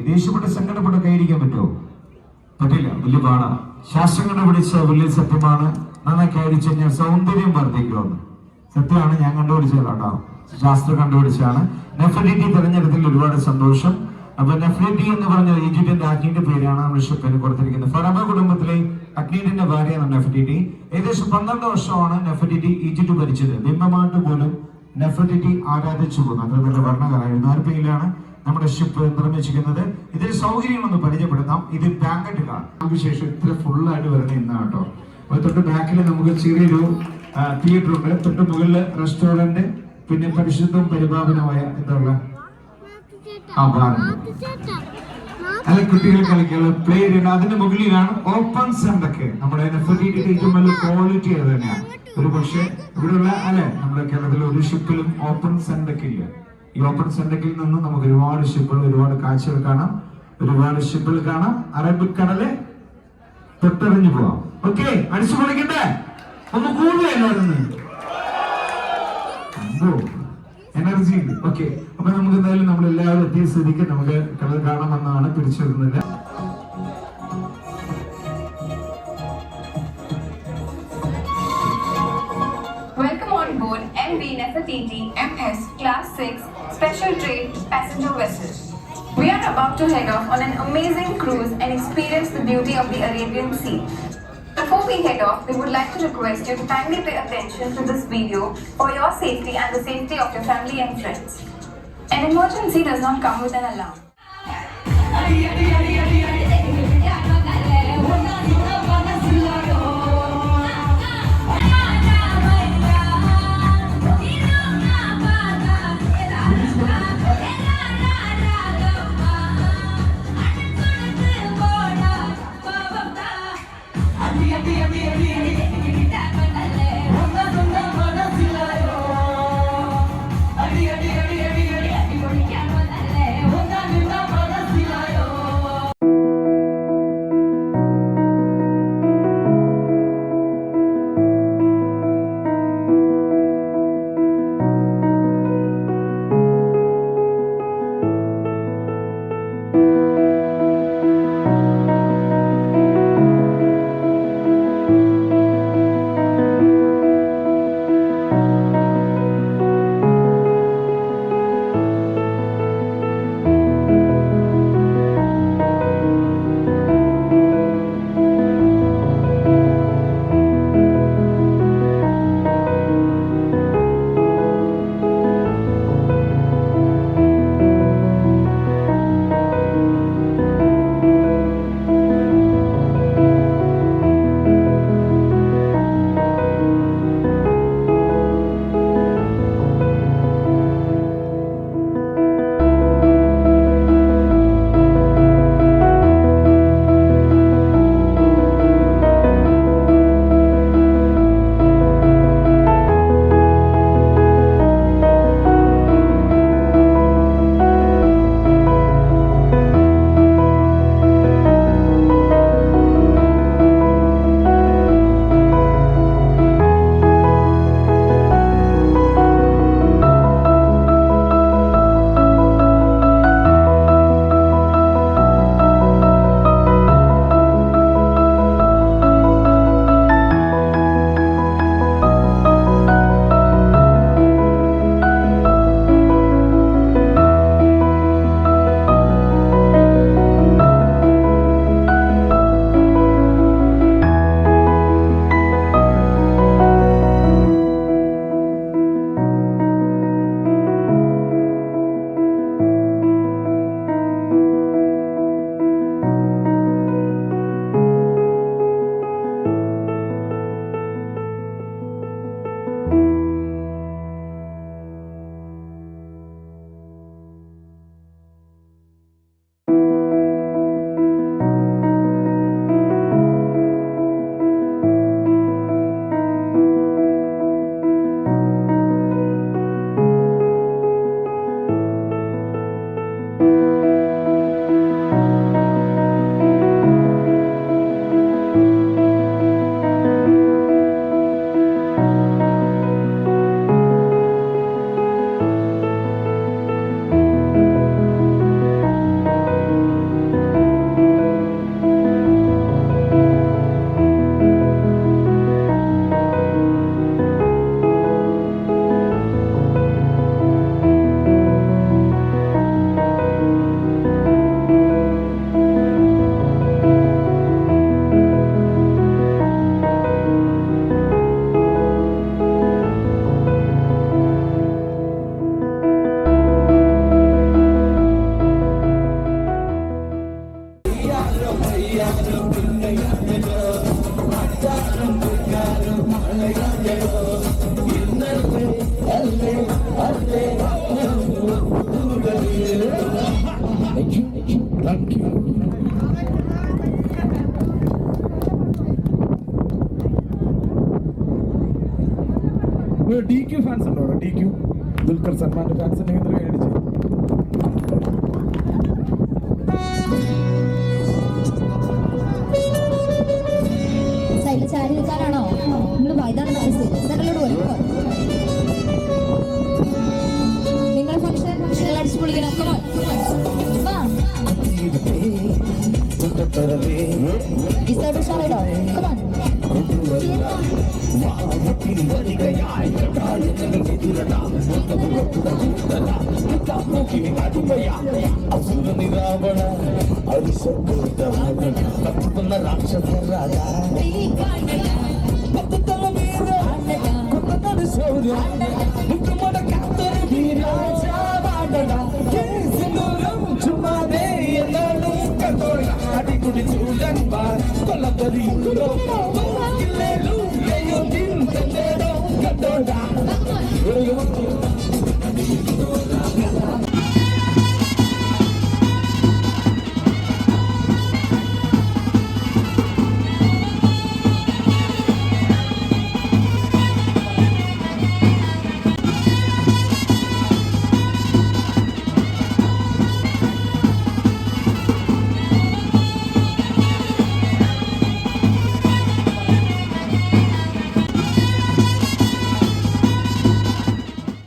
ദേഷ്യപ്പെട്ട് സങ്കടപ്പെട്ട് കൈയിരിക്കാൻ പറ്റുമോ? പറ്റില്ല, വലിയ പാടാണ്. ശാസ്ത്രം കണ്ടുപിടിച്ച വലിയ സത്യമാണ്. നന്നായി കൈയടിച്ചു കഴിഞ്ഞാൽ സൗന്ദര്യം വർദ്ധിക്കുമെന്ന്. സത്യമാണ്, ഞാൻ കണ്ടുപിടിച്ചതാട്ടോ, ശാസ്ത്രം കണ്ടുപിടിച്ചാണ്. നെഫ്രിറ്റി തെരഞ്ഞെടുത്തിൽ ഒരുപാട് സന്തോഷം. അപ്പൊ നെഫ്രിറ്റി എന്ന് പറഞ്ഞ ഈജിപ്തിന്റെ അഗ്നിയുടെ പേരാണ് നമ്മൾ ഷിപ്പിന് കൊടുത്തിരിക്കുന്നത്. ഫറബ കുടുംബത്തിലെ അഗ്നീഡിന്റെ ഭാര്യയാണ് നെഫ്രിറ്റി. ഏകദേശം 12 വർഷമാണ് നെഫ്രിറ്റി ഈജിപ്ത് ഭരിച്ചത്. ബിംബമായിട്ട് പോലും നെഫ്രിറ്റി ആരാധിച്ചു പോകുന്നു. അത്ര നല്ല ഭരണകാരായിരുന്നു. 4 പേരിലാണ് നമ്മുടെ ഷിപ്പ് നിർമ്മിച്ചിരിക്കുന്നത്. ഇതിൽ സൗകര്യങ്ങളൊന്ന് പരിചയപ്പെടുത്താം. ഇത് ബാങ്കറ്റ് കാർ. അതിനുശേഷം ഇത്ര ഫുള്ളായിട്ട് വരുന്ന ഇന്നാണ് കേട്ടോ. തൊട്ട് ബാക്കിൽ നമുക്ക് ചെറിയൊരു തിയേറ്റർ ഉണ്ട്. തൊട്ട് മുകളിൽ റെസ്റ്റോറന്റ്, പിന്നെ പരിശുദ്ധവും പരിപാവനമായ എന്താണ് അല്ല കുട്ടികൾ കളിക്കാനുള്ള പ്ലേ ഏരിയ. അതിന്റെ മുകളിലാണ് ഓപ്പൺ സെന്റൊക്കെ. നമ്മുടെ ഏറ്റവും വലിയ ക്വാളിറ്റി അത് തന്നെയാണ്. ഒരു പക്ഷേ ഇവിടെയുള്ള അല്ലെ നമ്മുടെ കേരളത്തിലെ ഒരു ഷിപ്പിലും ഓപ്പൺ സെന്റൊക്കെ ഇല്ല. ഈ ഓപ്പൺ സെന്ററിൽ നിന്ന് നമുക്ക് ഒരുപാട് ഷിപ്പുകൾ, ഒരുപാട് കാഴ്ചകൾ കാണാം, ഒരുപാട് ഷിപ്പുകൾ കാണാം. അറബിക്കടല് തൊട്ടറിഞ്ഞു പോവാം. ഓക്കെ, അടിച്ചു പൊളിക്കണ്ടേ? ഒന്ന് കൂടുതലായിരുന്നു എനർജി ഉണ്ട്. ഓക്കെ, അപ്പൊ നമുക്ക് എന്തായാലും നമ്മൾ എല്ലാവരും എത്തിയ സ്ഥിതിക്ക് നമുക്ക് കടൽ കാണാമെന്നാണ്. തിരിച്ചു വരുന്നില്ല. Nefertiti MS Class 6 Special Trade Passenger Vessel. We are about to head off on an amazing cruise and experience the beauty of the Arabian Sea. Before we head off, we would like to request you to kindly pay attention to this video for your safety and the safety of your family and friends. An emergency does not come with an alarm. DQ fans ഉണ്ടോ? DQ Dulquer സൽമാന്റെ fans ഉണ്ടെങ്കിൽ മേടിച്ചു. ചാരി നിൽക്കാനാണോ നിങ്ങൾ വൈതാണ് സെന്ററിലോട്ട് വരും. നിങ്ങളുടെ function അടിച്ചു പൊളിക്കണം.